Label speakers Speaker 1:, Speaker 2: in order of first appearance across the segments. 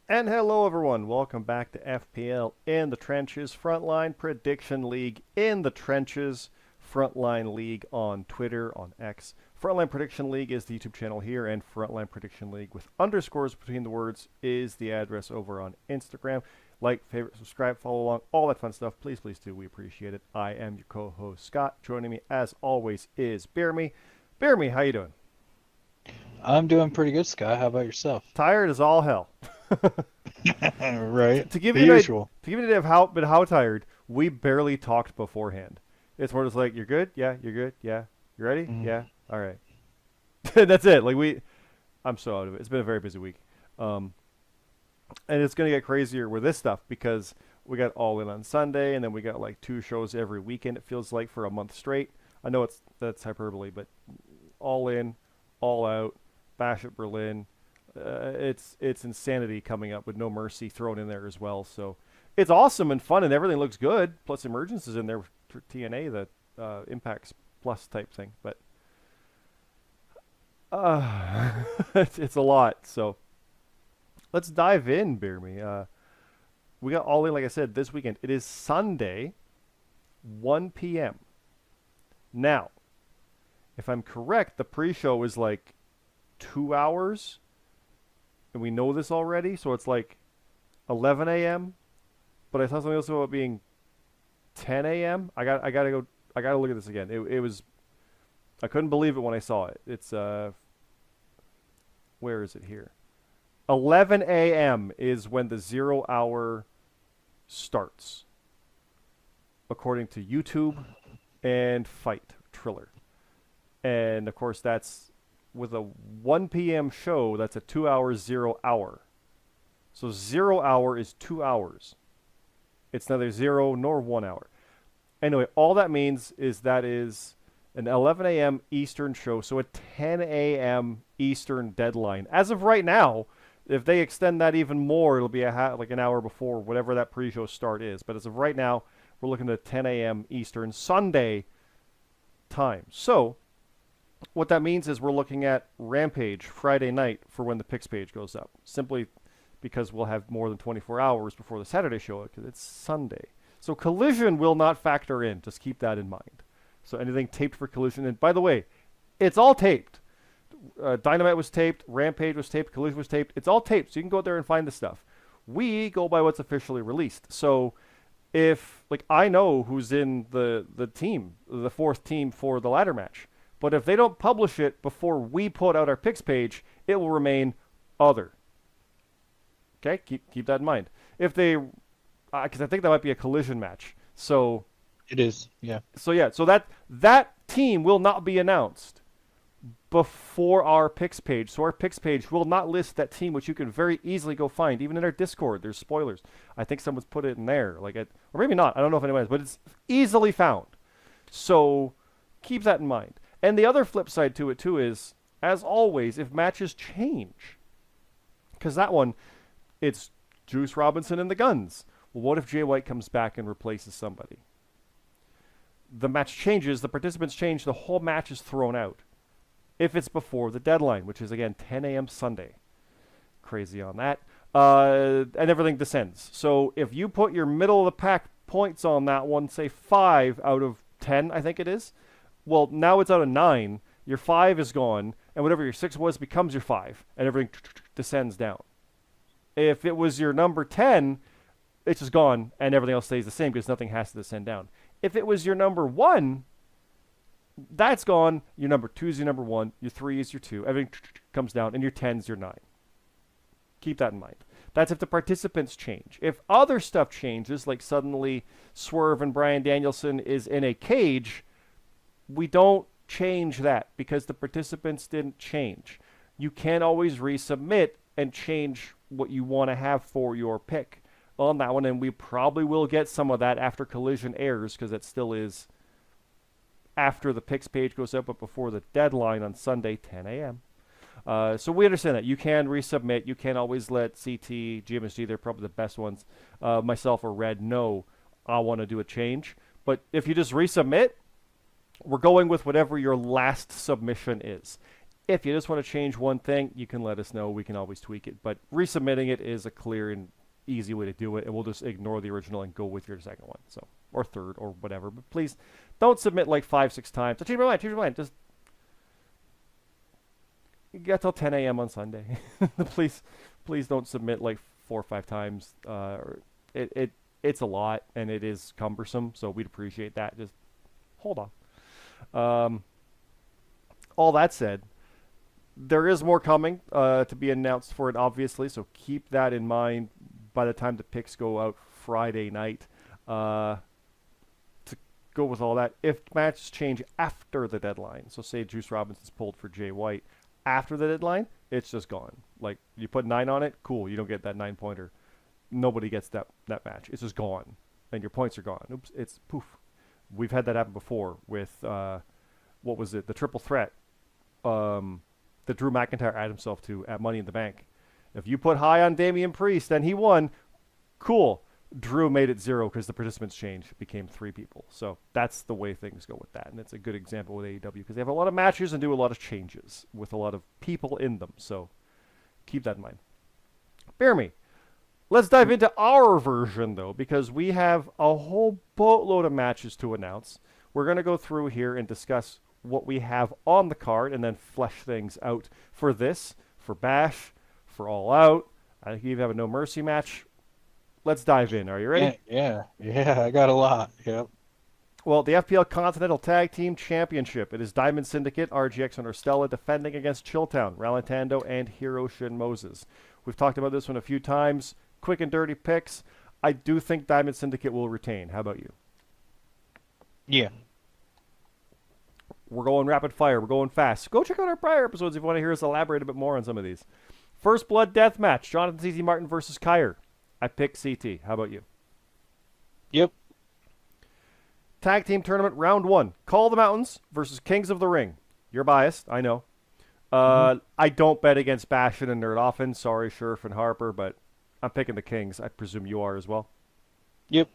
Speaker 1: And hello, everyone. Welcome back to FPL in the Trenches, Frontline Prediction League in the Trenches, Frontline League on Twitter, on X. Frontline Prediction League is the YouTube channel here, and Frontline Prediction League with underscores between the words is the address over on Instagram. Like, favorite, subscribe, follow along, all that fun stuff. Please, please do. We appreciate it. I am your co-host, Scott. Joining me, as always, is BeerMe. BeerMe, how you doing?
Speaker 2: I'm doing pretty good, Scott. How about yourself?
Speaker 1: Tired as all hell.
Speaker 2: Right.
Speaker 1: To give
Speaker 2: The
Speaker 1: you
Speaker 2: usual.
Speaker 1: an idea of how tired, we barely talked beforehand. It's more just like, you're good, yeah, you're good, yeah, you ready,
Speaker 2: Mhm.
Speaker 1: yeah, all right. That's it. I'm so out of it. It's been a very busy week, and it's gonna get crazier with this stuff because we got All In on Sunday, and then we got like 2 shows every weekend. It feels like for a month straight. I know that's hyperbole, but All In, All Out, Bash at Berlin. It's insanity coming up with No Mercy thrown in there as well. So it's awesome and fun and everything looks good. Plus Emergence is in there for TNA, the Impacts Plus type thing. But it's a lot. So let's dive in, Beer Me. We got All In, like I said, this weekend. It is Sunday, 1 p.m. Now, if I'm correct, the pre-show is like 2 hours, and we know this already, so it's like 11 a.m. But I saw something else about it being 10 a.m. I gotta go. I gotta look at this again. It was. I couldn't believe it when I saw it. It's where is it here? 11 a.m. is when the 0 hour starts, according to YouTube and Fight Triller. And of course, that's with a 1 p.m. show. That's a 2 hour 0 hour. So 0 hour is 2 hours. It's neither 0 nor 1 hour. Anyway, all that means is that is an 11 a.m. Eastern show, so a 10 a.m. Eastern deadline. As of right now, if they extend that even more, it'll be like an hour before whatever that pre-show start is. But as of right now, we're looking at 10 a.m. Eastern Sunday time. So what that means is we're looking at Rampage Friday night for when the picks page goes up. Simply because we'll have more than 24 hours before the Saturday show because it's Sunday. So Collision will not factor in. Just keep that in mind. So anything taped for Collision. And by the way, it's all taped. Dynamite was taped. Rampage was taped. Collision was taped. It's all taped. So you can go out there and find the stuff. We go by what's officially released. So if, like, I know who's in the team, the fourth team for the ladder match. But if they don't publish it before we put out our picks page, it will remain other. Okay, keep that in mind. If they, because I think that might be a collision match. So
Speaker 2: It is. Yeah.
Speaker 1: yeah, so that team will not be announced before our picks page. So our picks page will not list that team, which you can very easily go find. Even in our Discord, there's spoilers. I think someone's put it in there, or maybe not. I don't know if anyone has, but it's easily found. So keep that in mind. And the other flip side to it too is, as always, if matches change, because that one, it's Juice Robinson and the Guns. Well, what if Jay White comes back and replaces somebody? The match changes, the participants change, the whole match is thrown out. If it's before the deadline, which is again 10 a.m. Sunday. Crazy on that. And everything descends. So if you put your middle of the pack points on that one, say 5 out of 10, I think it is. Well, now it's out of 9. Your 5 is gone, and whatever your 6 was becomes your 5, and everything descends down. If it was your number 10, it's just gone, and everything else stays the same because nothing has to descend down. If it was your number 1, that's gone. Your number 2 is your number 1. Your 3 is your 2. Everything comes down, and your 10 is your 9. Keep that in mind. That's if the participants change. If other stuff changes, like suddenly Swerve and Brian Danielson is in a cage, we don't change that because the participants didn't change. You can always resubmit and change what you want to have for your pick on that one, and we probably will get some of that after Collision airs because it still is after the picks page goes up, but before the deadline on Sunday, 10 a.m. So we understand that. You can resubmit. You can always let CT, GMSG, they're probably the best ones, myself or Red, know I want to do a change. But if you just resubmit, we're going with whatever your last submission is. If you just want to change one thing, you can let us know. We can always tweak it. But resubmitting it is a clear and easy way to do it, and we'll just ignore the original and go with your second one, so or third or whatever. But please don't submit like 5-6 times. Change my mind. Just you got till 10 a.m. on Sunday. please don't submit like 4 or 5 times. It's a lot and it is cumbersome, so we'd appreciate that. Just hold on. All that said, there is more coming to be announced for it, obviously, so keep that in mind by the time the picks go out Friday night. To go with all that, if matches change after the deadline, so say Juice Robinson's pulled for Jay White after the deadline, it's just gone. Like, you put 9 on it, cool, you don't get that 9-pointer. Nobody gets that match. It's just gone, and your points are gone. Oops, it's poof. We've had that happen before with, what was it, the triple threat that Drew McIntyre added himself to at Money in the Bank. If you put high on Damian Priest and he won, cool. Drew made it 0 because the participants changed. It became 3 people. So that's the way things go with that. And it's a good example with AEW because they have a lot of matches and do a lot of changes with a lot of people in them. So keep that in mind. BeerMe. Let's dive into our version, though, because we have a whole boatload of matches to announce. We're going to go through here and discuss what we have on the card and then flesh things out for this, for Bash, for All Out. I think you even have a No Mercy match. Let's dive in. Are you ready?
Speaker 2: Yeah, I got a lot. Yep.
Speaker 1: Well, the FPL Continental Tag Team Championship. It is Diamond Syndicate, RGX and Orstella defending against Chilltown, Ralantando, and Hiroshi Moses. We've talked about this one a few times. Quick and dirty picks. I do think Diamond Syndicate will retain. How about you?
Speaker 2: Yeah.
Speaker 1: We're going rapid fire. We're going fast. Go check out our prior episodes if you want to hear us elaborate a bit more on some of these. First Blood Death Match. Jonathan C.C. Martin versus Kyer. I pick CT. How about you?
Speaker 2: Yep.
Speaker 1: Tag Team Tournament Round 1. Call the Mountains versus Kings of the Ring. You're biased. I know. I don't bet against Bastion and Nerd often. Sorry, Scherf and Harper, but I'm picking the Kings. I presume you are as well.
Speaker 2: Yep.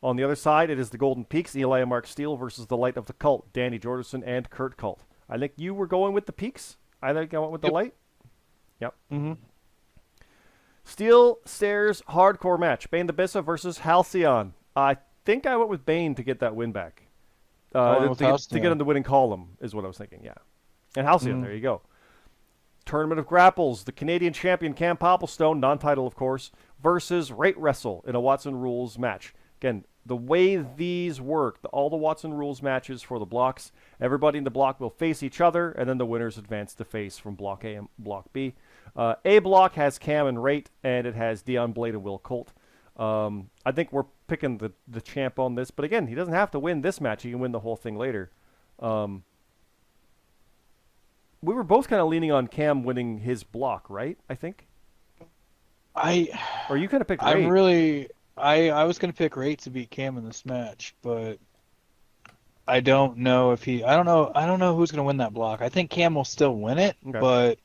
Speaker 1: On the other side, it is the Golden Peaks, Eli Mark Steele versus the Light of the Cult, Danny Jordanson and Kurt Cult. I think you were going with the Peaks. I think I went with the Light. Yep.
Speaker 2: Mm-hmm.
Speaker 1: Steel Stairs Hardcore match. Bane the Bissa versus Halcyon. I think I went with Bane to get that win back. To get in the winning column is what I was thinking, yeah. And Halcyon, there you go. Tournament of Grapples. The Canadian champion Cam Popplestone, non-title of course, versus Rate Wrestle in a Watson Rules match. Again, the way these work, all the Watson Rules matches for the blocks, everybody in the block will face each other, and then the winners advance to face from Block A and Block B. A block has Cam and Rate, and it has Dion Blade and Will Colt. I think we're picking the champ on this, but again, he doesn't have to win this match. He can win the whole thing later. We were both kind of leaning on Cam winning his block, right? I think. Or you kind of picked Rate.
Speaker 2: I was going to pick Rate to beat Cam in this match, but I don't know if I don't know who's going to win that block. I think Cam will still win it, but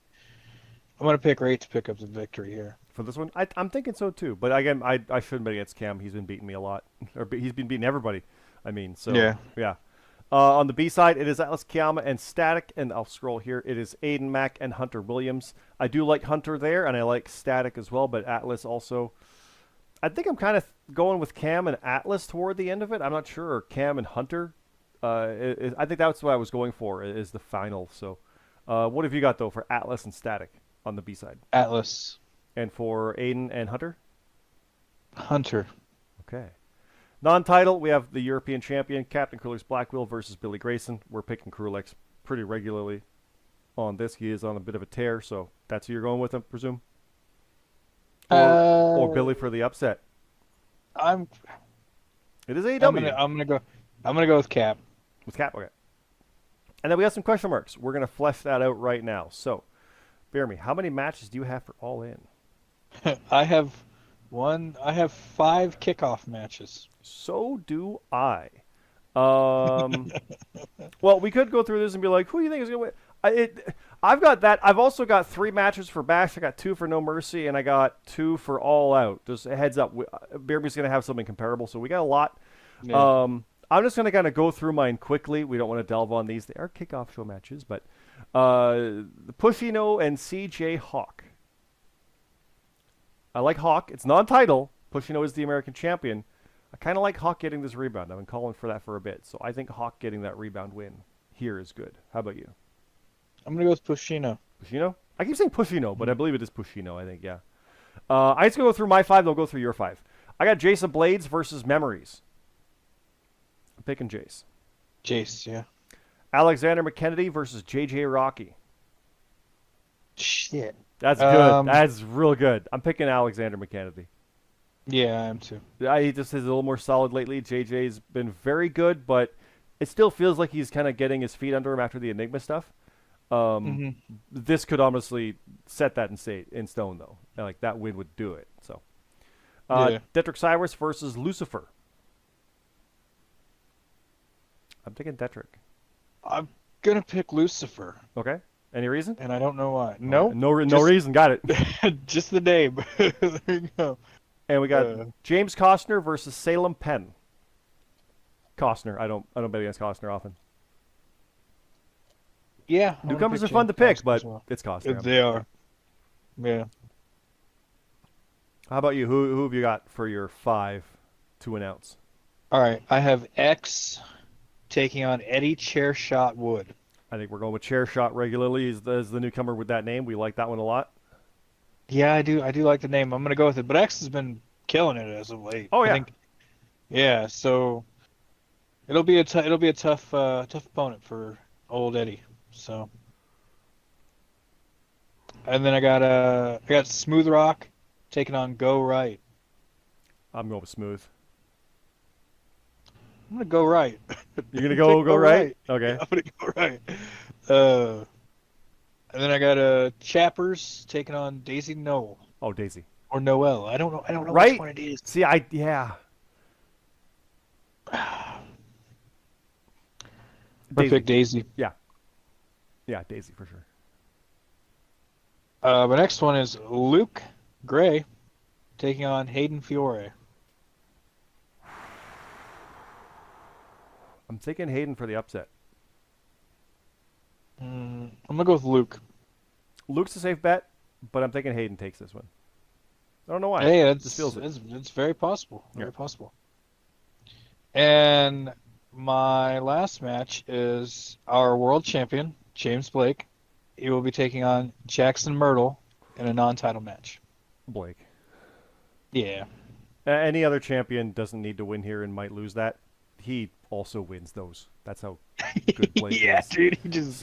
Speaker 2: I'm going to pick Rate to pick up the victory here.
Speaker 1: For this one, I'm thinking so too. But again, I shouldn't bet against Cam. He's been beating me a lot. Or he's been beating everybody. I mean, so yeah. On the B side, it is Atlas Kiyama and Static, and I'll scroll here. It is Aiden Mack and Hunter Williams. I do like Hunter there, and I like Static as well, but Atlas also. I think I'm kind of going with Cam and Atlas toward the end of it. I'm not sure. Or Cam and Hunter. I think that's what I was going for is the final. So what have you got, though, for Atlas and Static on the B side?
Speaker 2: Atlas.
Speaker 1: And for Aiden and Hunter?
Speaker 2: Hunter.
Speaker 1: Okay. Non-title, we have the European champion, Captain Krulix Blackwheel versus Billy Grayson. We're picking Krulix pretty regularly on this. He is on a bit of a tear, so that's who you're going with, I presume? Or Billy for the upset?
Speaker 2: It
Speaker 1: is AEW.
Speaker 2: I'm gonna go with Cap.
Speaker 1: With Cap, okay. And then we have some question marks. We're gonna flesh that out right now. So, BeerMe, how many matches do you have for All In?
Speaker 2: I have 5 kickoff matches.
Speaker 1: So do I. Well, we could go through this and be like, who do you think is going to win? I've got that. I've also got 3 matches for Bash. I got 2 for No Mercy, and I got 2 for All Out. Just a heads up. BeerMe's going to have something comparable, so we got a lot. Yeah. I'm just going to kind of go through mine quickly. We don't want to delve on these. They are kickoff show matches, but Pushino and CJ Hawk. I like Hawk. It's non-title. Pushino is the American champion. I kind of like Hawk getting this rebound. I've been calling for that for a bit. So I think Hawk getting that rebound win here is good. How about you?
Speaker 2: I'm going to go with Pushino.
Speaker 1: Pushino? I keep saying Pushino, but I believe it is Pushino, I think, yeah. I just go through my 5, then I'll go through your 5. I got Jason Blades versus Memories. I'm picking Jace.
Speaker 2: Jace, yeah.
Speaker 1: Alexander McKennedy versus JJ Rocky.
Speaker 2: Shit.
Speaker 1: That's good. That's real good. I'm picking Alexander McKennedy.
Speaker 2: Yeah, I am too.
Speaker 1: He just is a little more solid lately. JJ's been very good, but it still feels like he's kind of getting his feet under him after the Enigma stuff. This could honestly set that in stone, though. Like, that win would do it. So, Detrick Cyrus versus Lucifer. I'm taking Detrick.
Speaker 2: I'm gonna pick Lucifer.
Speaker 1: Okay. Any reason?
Speaker 2: And I don't know why. No.
Speaker 1: No reason. Got it.
Speaker 2: Just the name. There you go.
Speaker 1: And we got James Costner versus Salem Penn. Costner. I don't bet against Costner often.
Speaker 2: Yeah.
Speaker 1: Newcomers are fun to pick, but it's Costner.
Speaker 2: They are. Yeah.
Speaker 1: How about you? Who have you got for your 5 to announce?
Speaker 2: All right. I have X taking on Eddie Chairshot Wood.
Speaker 1: I think we're going with Chairshot regularly as the newcomer with that name. We like that one a lot.
Speaker 2: Yeah, I do like the name. I'm going to go with it. But X has been killing it as of late.
Speaker 1: Oh, yeah.
Speaker 2: I think, yeah, so it'll be a tough opponent for old Eddie. So, and then I got Smooth Rock taking on Go Right.
Speaker 1: I'm going with Smooth.
Speaker 2: I'm gonna go right.
Speaker 1: You're gonna go right? Okay.
Speaker 2: I'm gonna go right. And then I got Chappers taking on Daisy Noel.
Speaker 1: Oh, Daisy.
Speaker 2: Or Noel. I don't know
Speaker 1: right?
Speaker 2: which one it is.
Speaker 1: See, yeah.
Speaker 2: Perfect Daisy.
Speaker 1: Yeah. Yeah, Daisy for sure.
Speaker 2: The next one is Luke Gray taking on Hayden Fiore.
Speaker 1: I'm taking Hayden for the upset.
Speaker 2: I'm going to go with Luke.
Speaker 1: Luke's a safe bet, but I'm thinking Hayden takes this one. I don't know why.
Speaker 2: Hey, it's very possible. Very possible. And my last match is our world champion, James Blake. He will be taking on Jackson Myrtle in a non-title match.
Speaker 1: Blake.
Speaker 2: Yeah.
Speaker 1: Any other champion doesn't need to win here and might lose that. He also wins those. That's how good Blake is.
Speaker 2: Yeah, dude. He just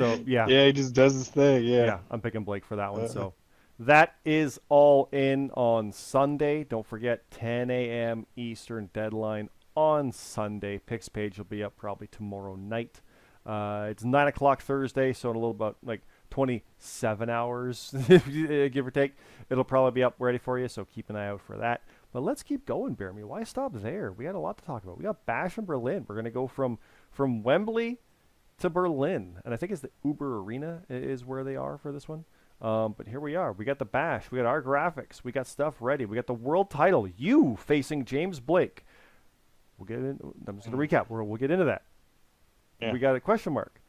Speaker 2: does his thing. Yeah.
Speaker 1: I'm picking Blake for that one. So that is all in on Sunday. Don't forget 10 a.m. Eastern deadline on Sunday. Picks page will be up probably tomorrow night. It's 9 o'clock Thursday, so in a little about 27 hours, give or take, it'll probably be up ready for you. So keep an eye out for that. But let's keep going, BeerMe. Why stop there? We had a lot to talk about. We got Bash in Berlin. We're going to go from Wembley to Berlin. And I think it's the Uber Arena is where they are for this one. But here we are. We got the Bash. We got our graphics. We got stuff ready. We got the world title. You facing James Blake. We'll get in. I'm just going to recap. We'll get into that. Yeah. We got a question mark.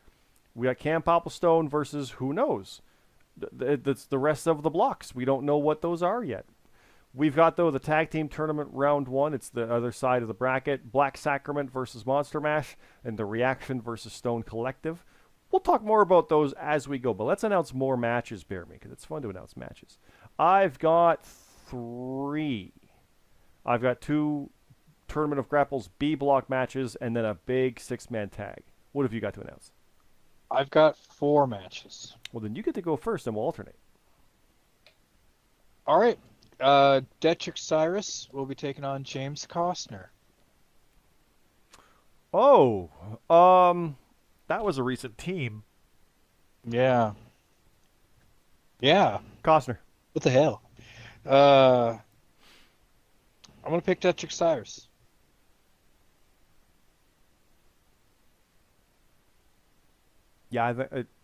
Speaker 1: We got Cam Popplestone versus who knows. That's the rest of the blocks. We don't know what those are yet. We've got, though, the Tag Team Tournament Round 1. It's the other side of the bracket. Black Sacrament versus Monster Mash, and the Reaction versus Stone Collective. We'll talk more about those as we go, but let's announce more matches, BeerMe, because it's fun to announce matches. I've got 3. I've got 2 Tournament of Grapples B block matches, and then a big 6-man tag. What have you got to announce?
Speaker 2: I've got 4 matches.
Speaker 1: Well, then you get to go first, and we'll alternate.
Speaker 2: All right. Detrick Cyrus will be taking on James Costner.
Speaker 1: Oh, that was a recent team.
Speaker 2: Yeah. Yeah.
Speaker 1: Costner.
Speaker 2: What the hell? I'm going to pick Detrick Cyrus.
Speaker 1: Yeah,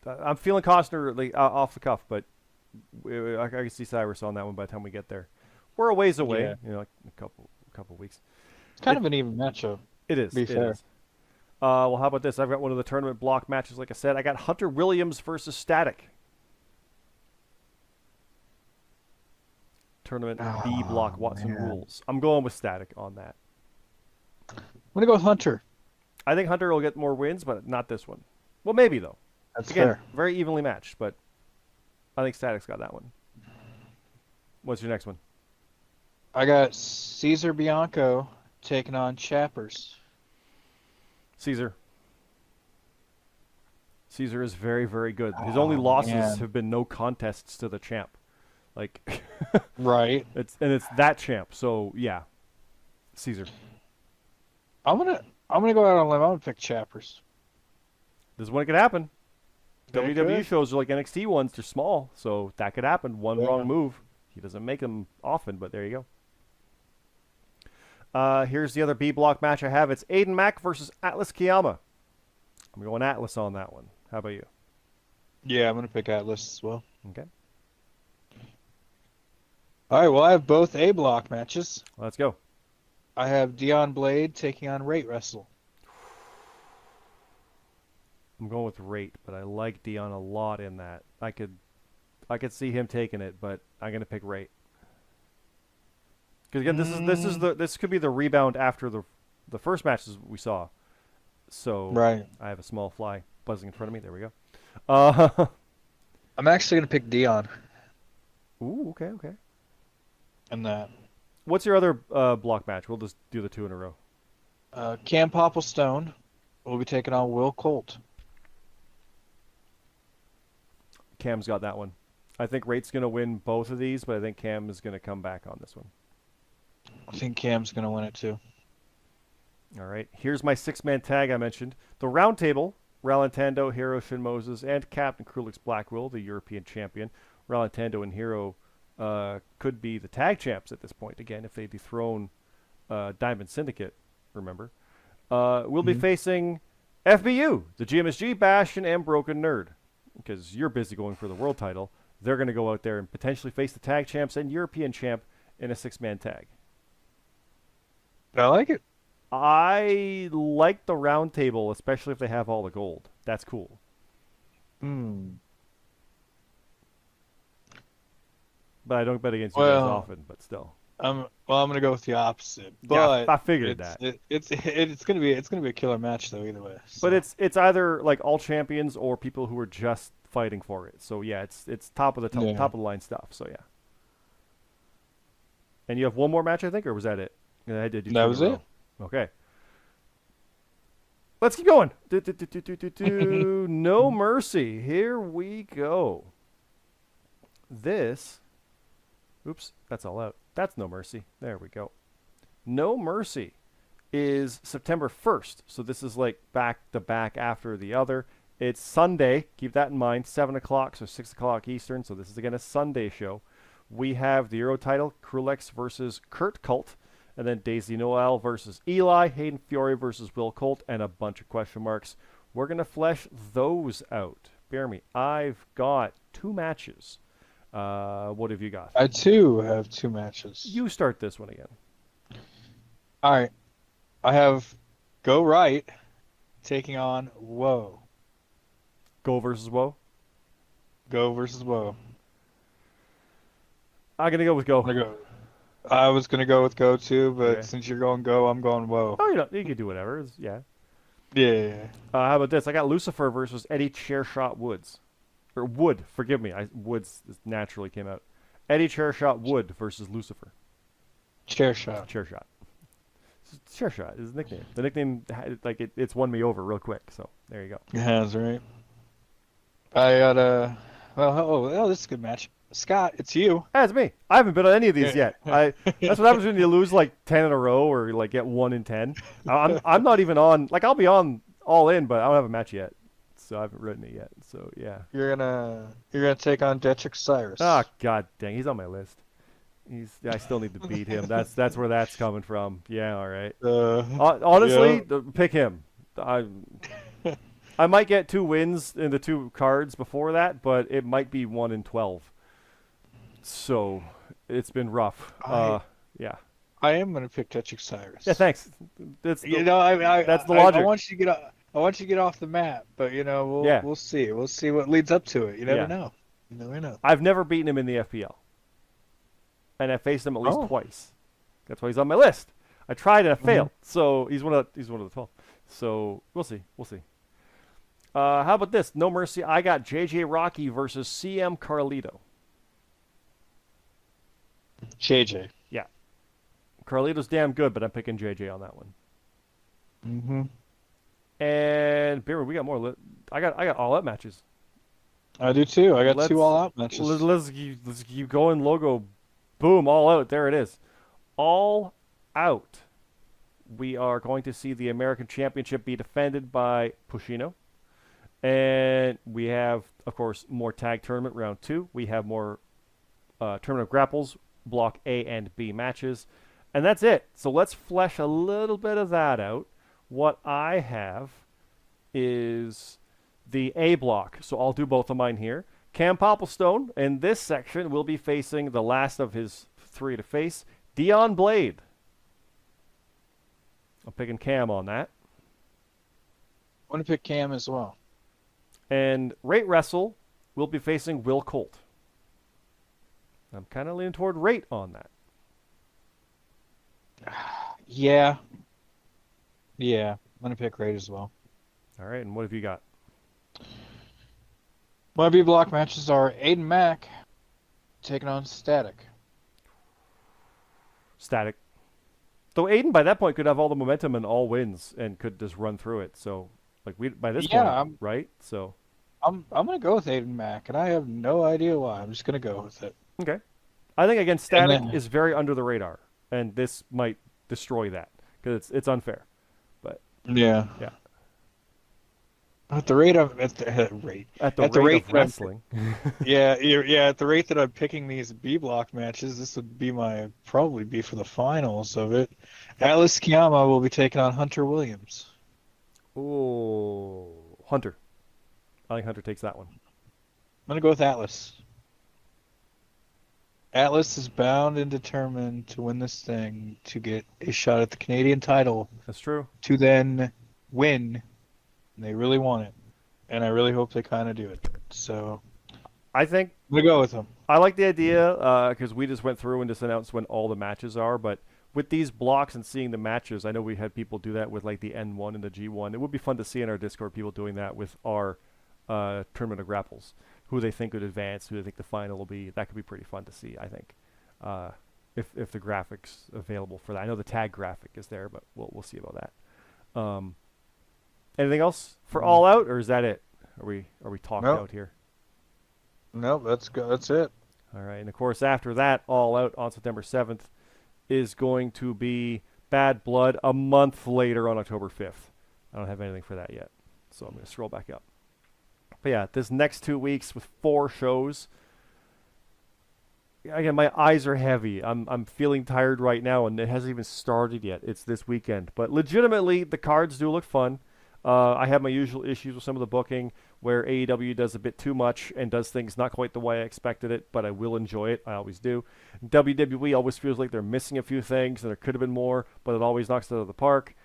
Speaker 1: I'm feeling Costner off the cuff, but I can see Cyrus on that one by the time we get there. We're a ways away, like a couple weeks.
Speaker 2: It's kind of an even matchup.
Speaker 1: It is.
Speaker 2: Be fair.
Speaker 1: Well, how about this? I've got one of the tournament block matches. Like I said, I got Hunter Williams versus Static. Tournament B block Watson rules. I'm going with Static on that.
Speaker 2: I'm gonna go with Hunter.
Speaker 1: I think Hunter will get more wins, but not this one. Well, maybe though.
Speaker 2: That's
Speaker 1: Again,
Speaker 2: fair.
Speaker 1: very evenly matched, but I think Static's got that one. What's your next one?
Speaker 2: I got Caesar Bianco taking on Chappers.
Speaker 1: Caesar. Caesar is very, very good. His only losses have been no contests to the champ. Like,
Speaker 2: right.
Speaker 1: It's that champ. So yeah, Caesar.
Speaker 2: I'm gonna go out on a limb. I'm gonna pick Chappers.
Speaker 1: This is when it could happen.
Speaker 2: They
Speaker 1: WWE
Speaker 2: could.
Speaker 1: shows are like NXT ones. They're small, so that could happen. One wrong move. He doesn't make them often, but there you go. Here's the other B block match I have. It's Aiden Mack versus Atlas Kiyama. I'm going Atlas on that one. How about you?
Speaker 2: Yeah, I'm gonna pick Atlas as well.
Speaker 1: Okay.
Speaker 2: All right. Well, I have both A block matches.
Speaker 1: Let's go.
Speaker 2: I have Dion Blade taking on Rate Wrestle.
Speaker 1: I'm going with Rate, but I like Dion a lot in that. I could see him taking it, but I'm gonna pick Rate. Because again, this could be the rebound after the first matches we saw. So
Speaker 2: right.
Speaker 1: I have a small fly buzzing in front of me. There we go.
Speaker 2: I'm actually gonna pick Dion.
Speaker 1: Ooh, okay.
Speaker 2: In that.
Speaker 1: What's your other block match? We'll just do the two in a row.
Speaker 2: Cam Popplestone will be taking on Will Colt.
Speaker 1: Cam's got that one. I think Rate's going to win both of these, but I think Cam is going to come back on this one.
Speaker 2: I think Cam's going to win it too.
Speaker 1: All right. Here's my six-man tag I mentioned. The round table, Ralantando, Hero, Shin Moses, and Captain Krulix Blackwell, the European champion. Ralantando and Hero could be the tag champs at this point, again, if they dethrone Diamond Syndicate, remember. We'll be facing FBU, the GMSG, Bastion, and Broken Nerd. Because you're busy going for the world title. They're going to go out there and potentially face the tag champs and European champ in a six-man tag.
Speaker 2: I like it.
Speaker 1: I like the round table, especially if they have all the gold. That's cool. But I don't bet against you guys often, but still.
Speaker 2: I'm gonna go with the opposite. But
Speaker 1: yeah, I figured that.
Speaker 2: It's gonna be a killer match though either way. So.
Speaker 1: But it's either like all champions or people who are just fighting for it. So yeah, it's top of the line stuff. So yeah. And you have one more match, I think, or was that it? I did.
Speaker 2: That was it.
Speaker 1: Okay. Let's keep going. No Mercy. Here we go. This. Oops, that's all out. That's No Mercy. There we go. No Mercy is September 1st. So this is like back to back after the other. It's Sunday. Keep that in mind. 7 o'clock, so 6 o'clock Eastern. So this is, again, a Sunday show. We have the Euro title, Krulex versus Kurt Cult. And then Daisy Noel versus Eli, Hayden Fiore versus Will Colt, and a bunch of question marks. We're going to flesh those out. BeerMe, I've got 2 matches. What have you got?
Speaker 2: I too have 2 matches.
Speaker 1: You start this one again.
Speaker 2: All right. I have Go Right taking on Woe.
Speaker 1: Go versus Woe?
Speaker 2: Go versus Woe.
Speaker 1: I'm going to go with Go.
Speaker 2: I was going to go with Go too, but since you're going Go, I'm going Woe.
Speaker 1: Oh, you can do whatever. Yeah.
Speaker 2: Yeah.
Speaker 1: How about this? I got Lucifer versus Eddie Chairshot Woods. Or Wood, forgive me. Woods naturally came out. Eddie Chairshot Wood versus Lucifer.
Speaker 2: Chairshot.
Speaker 1: Chairshot is his nickname. The nickname, like it's won me over real quick. So there you go.
Speaker 2: It has, right? I got a. Well, this is a good match. Scott, it's you.
Speaker 1: That's me. I haven't been on any of these yet. That's what happens when you lose like 10 in a row or like get 1 in 10. I'm not even on. Like I'll be on all in, but I don't have a match yet. So I haven't written it yet. So yeah.
Speaker 2: You're gonna take on Detrick Cyrus.
Speaker 1: Ah, god dang, he's on my list. I still need to beat him. That's where that's coming from. Yeah, all right. Honestly, pick him. I might get 2 wins in the 2 cards before that, but it might be 1 in 12. So it's been rough. Yeah.
Speaker 2: I am gonna pick Touch Osiris.
Speaker 1: Yeah, thanks. That's
Speaker 2: I
Speaker 1: the logic.
Speaker 2: want you to get I want you to get off the map, but
Speaker 1: Yeah.
Speaker 2: we'll see. We'll see what leads up to it. You never
Speaker 1: Yeah.
Speaker 2: know. You never know.
Speaker 1: I've never beaten him in the FPL, and I faced him at least
Speaker 2: Oh.
Speaker 1: twice. That's why he's on my list. I tried and I failed.
Speaker 2: Mm-hmm.
Speaker 1: So he's one of the 12. So we'll see. We'll see. How about this? No mercy. I got JJ Rocky versus CM Carlito.
Speaker 2: JJ.
Speaker 1: Yeah. Carlito's damn good, but I'm picking JJ on that one.
Speaker 2: Mm-hmm.
Speaker 1: And BeerMe, we got more. I got all out matches.
Speaker 2: I do too. I got 2 all-out matches.
Speaker 1: Let's keep going. Logo, boom, all out. There it is. All out. We are going to see the American Championship be defended by Pushino. And we have, of course, more tag tournament round 2. We have more Tournament of Grapples, block A and B matches. And that's it. So let's flesh a little bit of that out. What I have is the A block. So I'll do both of mine here. Cam Popplestone in this section will be facing the last of his 3 to face, Dion Blade. I'm picking Cam on that.
Speaker 2: I'm gonna pick Cam as well.
Speaker 1: And Rate Wrestle will be facing Will Colt. I'm kind of leaning toward Rate on that.
Speaker 2: Yeah. I'm gonna pick Rate as well.
Speaker 1: All right, and what have you got?
Speaker 2: My B block matches are Aiden Mack taking on Static.
Speaker 1: Static. Though Aiden, by that point, could have all the momentum and all wins and could just run through it. So, like, by this point, right? So,
Speaker 2: I'm gonna go with Aiden Mack, and I have no idea why. I'm just gonna go with it.
Speaker 1: okay. I think again, Static is very under the radar, and this might destroy that because it's unfair. But
Speaker 2: yeah. At the rate of at the rate
Speaker 1: at the rate of wrestling.
Speaker 2: At the rate that I'm picking these B block matches, this would be probably be for the finals of it. Atlas Kiyama will be taking on Hunter Williams.
Speaker 1: Oh, Hunter. I think Hunter takes that one.
Speaker 2: I'm gonna go with Atlas. Atlas is bound and determined to win this thing to get a shot at the Canadian title.
Speaker 1: That's true.
Speaker 2: To then win. And they really want it. And I really hope they kind of do it. So
Speaker 1: I think
Speaker 2: I'm going to go with them.
Speaker 1: I like the idea because we just went through and just announced when all the matches are. But with these blocks and seeing the matches, I know we had people do that with like the N1 and the G1. It would be fun to see in our Discord people doing that with our Tournament of Grapples. Who they think would advance, who they think the final will be. That could be pretty fun to see, I think. If the graphics available for that. I know the tag graphic is there, but we'll see about that. Anything else for All Out, or is that it? Are we talked out here?
Speaker 2: Nope, that's it.
Speaker 1: All right, and of course after that, All Out on September 7th is going to be Bad Blood a month later on October 5th. I don't have anything for that yet, so I'm going to scroll back up. But yeah, this next 2 weeks with 4 shows. Again, my eyes are heavy. I'm feeling tired right now, and it hasn't even started yet. It's this weekend. But legitimately, the cards do look fun. I have my usual issues with some of the booking, where AEW does a bit too much and does things not quite the way I expected it, but I will enjoy it. I always do. WWE always feels like they're missing a few things, and there could have been more, but it always knocks it out of the park.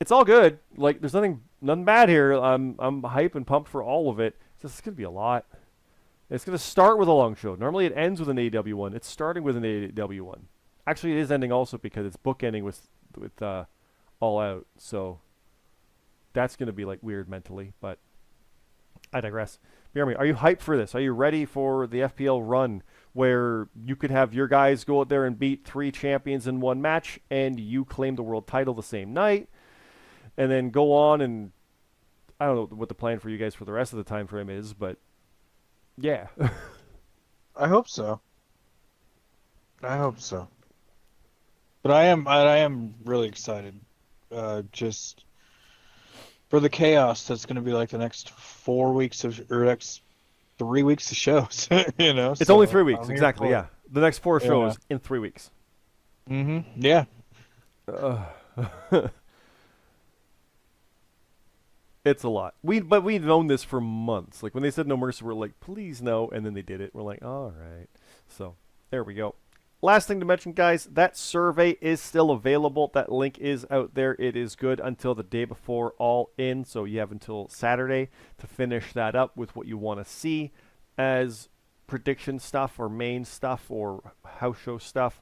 Speaker 1: It's all good. Like, there's nothing bad here. I'm hype and pumped for all of it. It's going to be a lot. It's going to start with a long show. Normally it ends with an AEW one. It's starting with an AEW one. Actually, it is ending also because it's bookending with All Out. So that's going to be like weird mentally, but I digress. BeerMe, are you hyped for this? Are you ready for the FPL run where you could have your guys go out there and beat 3 champions in one match and you claim the world title the same night? And then go on and I don't know what the plan for you guys for the rest of the time frame is, but yeah.
Speaker 2: I hope so. But I am really excited. Just for the chaos that's going to be like the next 4 weeks or next 3 weeks of shows.
Speaker 1: It's only 3 weeks, exactly. Yeah, the next 4 shows in 3 weeks.
Speaker 2: Yeah.
Speaker 1: It's a lot. But we've known this for months. Like when they said No Mercy, we're like, please no, and then they did it. We're like, all right. So there we go. last thing to mention, guys, that survey is still available. That link is out there. It is good until the day before All In, so you have until Saturday to finish that up with what you want to see as prediction stuff or main stuff or house show stuff.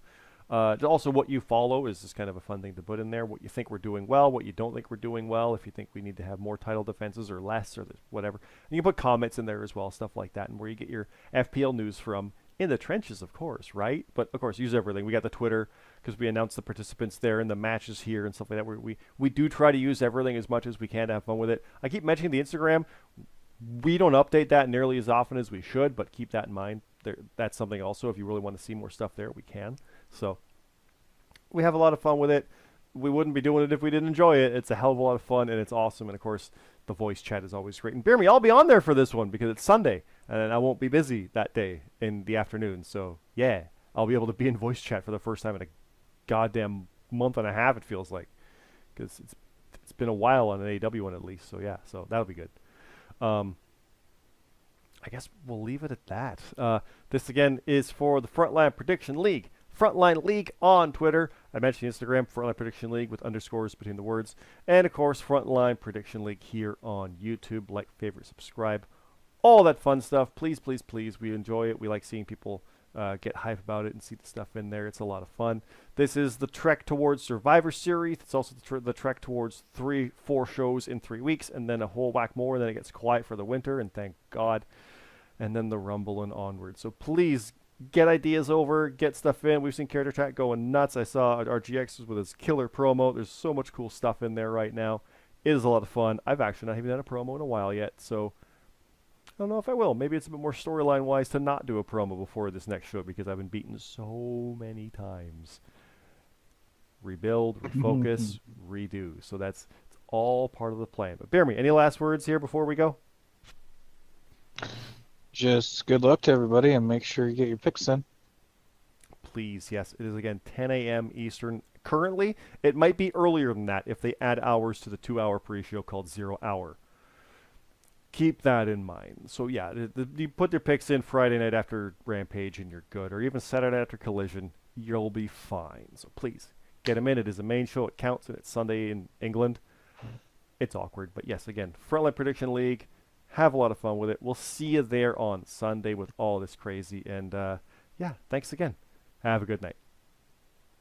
Speaker 1: Also, what you follow is just kind of a fun thing to put in there. What you think we're doing well, what you don't think we're doing well, if you think we need to have more title defenses or less or whatever. And you can put comments in there as well, stuff like that, and where you get your FPL news from in the trenches, of course, right? But, of course, use everything. We got the Twitter because we announce the participants there and the matches here and stuff like that. We do try to use everything as much as we can to have fun with it. I keep mentioning the Instagram. We don't update that nearly as often as we should, but keep that in mind. That's something also. If you really want to see more stuff there, we can. So we have a lot of fun with it. We wouldn't be doing it if we didn't enjoy it. It's a hell of a lot of fun, and it's awesome. And, of course, the voice chat is always great. And BeerMe, I'll be on there for this one because it's Sunday, and I won't be busy that day in the afternoon. So, yeah, I'll be able to be in voice chat for the first time in a goddamn month and a half, it feels like, because it's been a while on an AEW one at least. So, yeah, so that'll be good. I guess we'll leave it at that. This, again, is for the Frontline Prediction League. Frontline League on Twitter. I mentioned Instagram, Frontline Prediction League with underscores between the words. And, of course, Frontline Prediction League here on YouTube. Like, favorite, subscribe. All that fun stuff. Please, please, please. We enjoy it. We like seeing people get hype about it and see the stuff in there. It's a lot of fun. This is the trek towards Survivor Series. It's also the trek towards 3-4 shows in 3 weeks, and then a whole whack more, and then it gets quiet for the winter, and thank God. And then the Rumble and onward. So please get ideas over, get stuff in. We've seen Character Chat going nuts. I saw our GX with his killer promo. There's so much cool stuff in there right now. It is a lot of fun. I've actually not even done a promo in a while yet, so I don't know if I will. Maybe it's a bit more storyline-wise to not do a promo before this next show because I've been beaten so many times. Rebuild, refocus, redo. So it's all part of the plan. But BeerMe, any last words here before we go?
Speaker 2: Just good luck to everybody and make sure you get your picks in.
Speaker 1: Please, yes. It is, again, 10 a.m. Eastern. Currently, it might be earlier than that if they add hours to the 2-hour pre-show called 0 Hour. Keep that in mind. So, yeah, you put your picks in Friday night after Rampage and you're good. Or even Saturday after Collision, you'll be fine. So, please, get them in. It is a main show. It counts, and it's Sunday in England. It's awkward. But, yes, again, Frontline Prediction League. Have a lot of fun with it. We'll see you there on Sunday with all this crazy. And, yeah, thanks again. Have a good night.